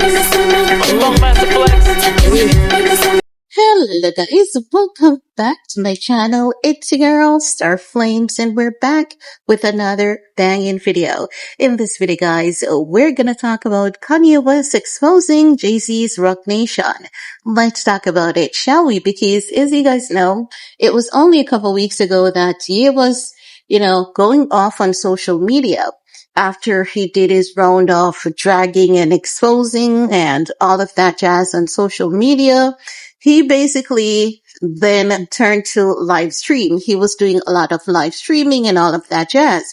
Hello guys, welcome back to my channel. It's your girl, Star Flames, and we're back with another banging video. In this video guys, we're gonna talk about Kanye West exposing JAYZ'S Rock Nation. Let's talk about it, shall we? Because as you guys know, it was only a couple weeks ago that he was, going off on social media after he did his round of dragging and exposing and all of that jazz on social media. He basically then turned to live stream. He was doing a lot of live streaming and all of that jazz.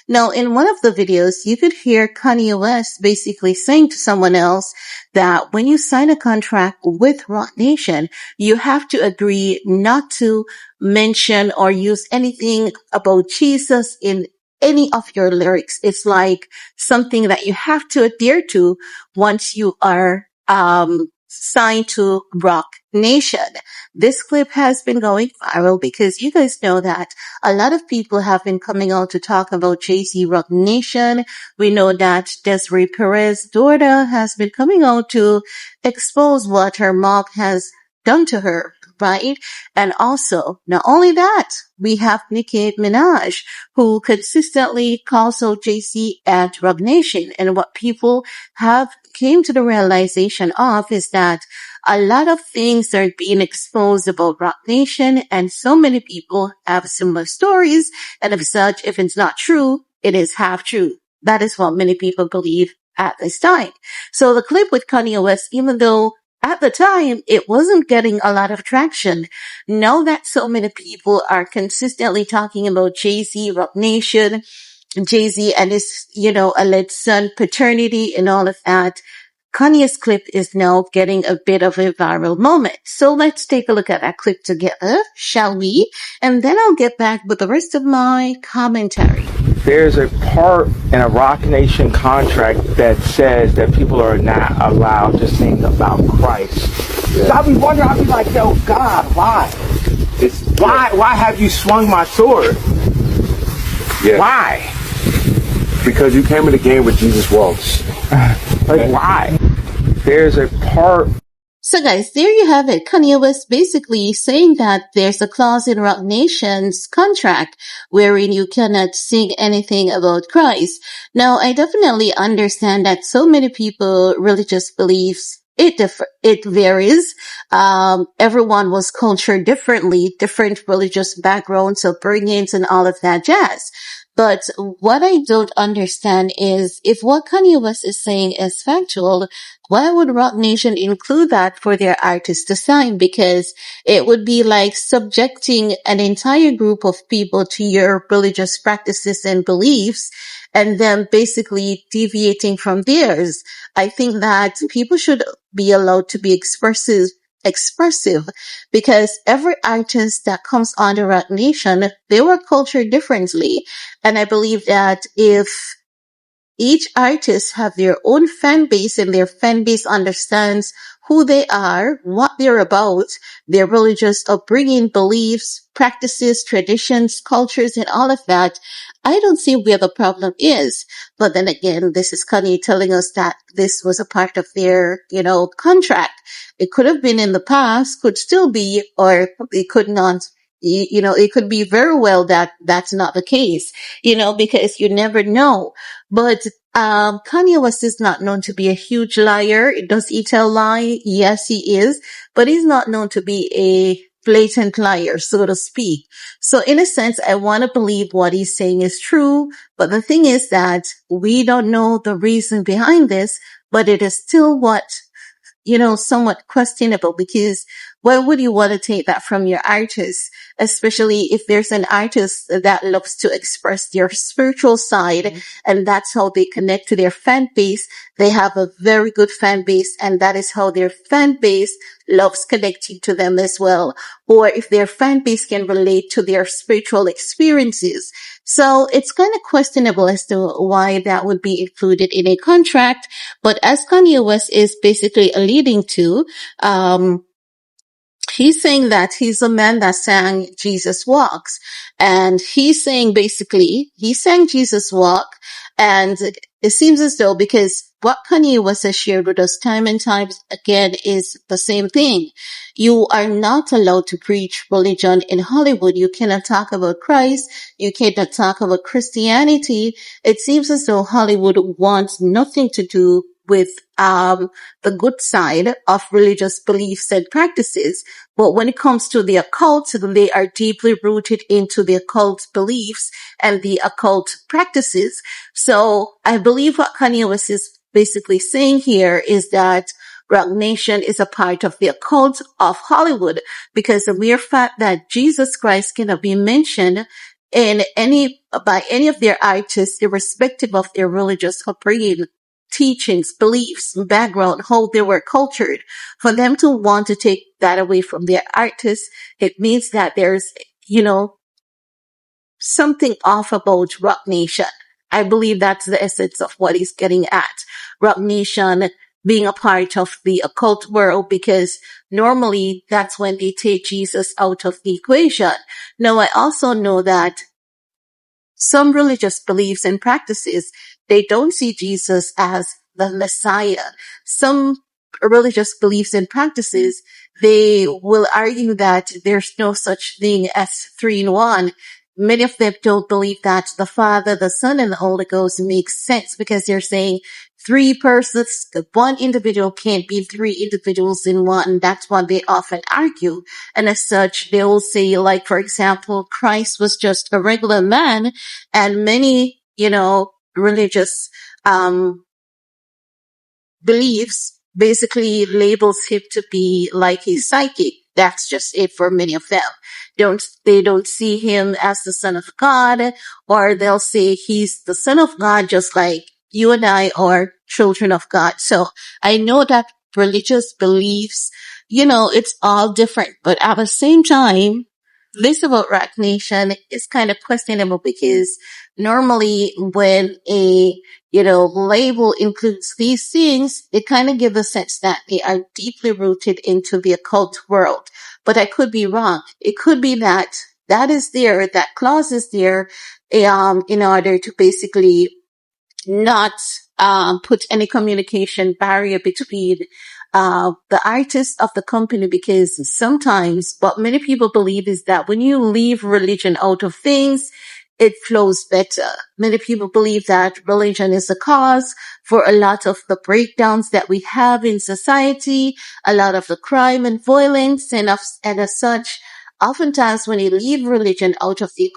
Now, in one of the videos, you could hear Kanye West basically saying to someone else that when you sign a contract with Rock Nation, you have to agree not to mention or use anything about Jesus in any of your lyrics. It's like something that you have to adhere to once you are signed to Rock Nation. This clip has been going viral because you guys know that a lot of people have been coming out to talk about JAYZ Rock Nation. We know that Desiree Perez's daughter has been coming out to expose what her mom has done to her, right? And also, not only that, we have Nicki Minaj, who consistently calls out JAYZ and Rock Nation. And what people have came to the realization of is that a lot of things are being exposed about Rock Nation, and so many people have similar stories. And as such, if it's not true, it is half true. That is what many people believe at this time. So the clip with Kanye West, even though at the time, it wasn't getting a lot of traction. Now that so many people are consistently talking about JAYZ, Rock Nation, JAYZ and his, alleged son paternity and all of that, Kanye's clip is now getting a bit of a viral moment. So let's take a look at that clip together, shall we? And then I'll get back with the rest of my commentary. There's a part in a Rock Nation contract that says that people are not allowed to sing about Christ. Yeah. So I'll be wondering, I'll be like, yo, God, why? Why have you swung my sword? Yeah. Why? Because you came in the game with Jesus Waltz. Why? There's a part. So guys, there you have it. Kanye West basically saying that there's a clause in Rock Nation's contract wherein you cannot sing anything about Christ. Now, I definitely understand that so many people religious beliefs it varies. Everyone was cultured differently, different religious backgrounds, upbringings, and all of that jazz. But what I don't understand is if what Kanye West is saying is factual, why would Rock Nation include that for their artists to sign? Because it would be like subjecting an entire group of people to your religious practices and beliefs and then basically deviating from theirs. I think that people should be allowed to be expressive because every artist that comes under Rock Nation, they were cultured differently. And I believe that if each artist have their own fan base and their fan base understands who they are, what they're about, their religious upbringing, beliefs, practices, traditions, cultures, and all of that, I don't see where the problem is. But then again, this is Kanye telling us that this was a part of their, contract. It could have been in the past, could still be, or it could not. It could be very well that that's not the case, because you never know. But Kanye West is not known to be a huge liar. Does he tell lie? Yes, he is. But he's not known to be a blatant liar, so to speak. So in a sense, I want to believe what he's saying is true. But the thing is that we don't know the reason behind this, but it is still somewhat questionable, because why would you want to take that from your artist? Especially if there's an artist that loves to express their spiritual side, and that's how they connect to their fan base. They have a very good fan base, and that is how their fan base loves connecting to them as well. Or if their fan base can relate to their spiritual experiences. So it's kind of questionable as to why that would be included in a contract. But as Kanye West is basically alluding to, he's saying that he's a man that sang Jesus Walks. And he's saying basically, he sang Jesus Walk. And it seems as though, because what Kanye West has shared with us time and time again is the same thing. You are not allowed to preach religion in Hollywood. You cannot talk about Christ. You cannot talk about Christianity. It seems as though Hollywood wants nothing to do with the good side of religious beliefs and practices. But when it comes to the occult, they are deeply rooted into the occult beliefs and the occult practices. So I believe what Kanye West is basically saying here is that Rock Nation is a part of the occult of Hollywood, because the mere fact that Jesus Christ cannot be mentioned by any of their artists, irrespective of their religious upbringing, teachings, beliefs, background, how they were cultured. For them to want to take that away from their artists, it means that there's, something off about Rock Nation. I believe that's the essence of what he's getting at. Rock Nation being a part of the occult world, because normally that's when they take Jesus out of the equation. Now, I also know that some religious beliefs and practices, they don't see Jesus as the Messiah. Some religious beliefs and practices, they will argue that there's no such thing as three in one. Many of them don't believe that the Father, the Son, and the Holy Ghost makes sense, because they're saying three persons, one individual can't be three individuals in one. That's what they often argue. And as such, they will say, like, for example, Christ was just a regular man, and many, religious, beliefs basically labels him to be like he's psychic. That's just it for many of them. They don't see him as the son of God, or they'll say he's the son of God, just like you and I are children of God. So I know that religious beliefs, it's all different, but at the same time, this about Rock Nation is kind of questionable, because normally when a label includes these things, it kind of gives a sense that they are deeply rooted into the occult world. But I could be wrong. It could be that is there, that clause is there, in order to basically not put any communication barrier between the artist of the company, because sometimes what many people believe is that when you leave religion out of things, it flows better. Many people believe that religion is the cause for a lot of the breakdowns that we have in society, a lot of the crime and violence, and as such, oftentimes when you leave religion out of the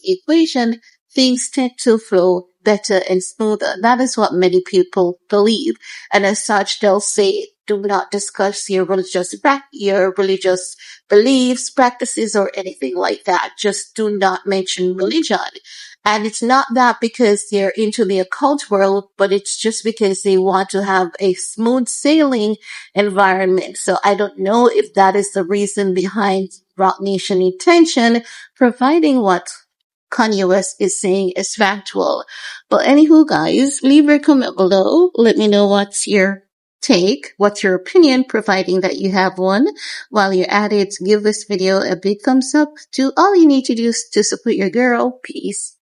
equation, things tend to flow better and smoother. That is what many people believe. And as such, they'll say, do not discuss your religious beliefs, practices, or anything like that. Just do not mention religion. And it's not that because they're into the occult world, but it's just because they want to have a smooth sailing environment. So I don't know if that is the reason behind Rock Nation intention, providing what Kanye West is saying is factual. But anywho, guys, leave your comment below. Let me know what's your take, what's your opinion, providing that you have one. While you're at it, give this video a big thumbs up. All you need to do is to support your girl. Peace.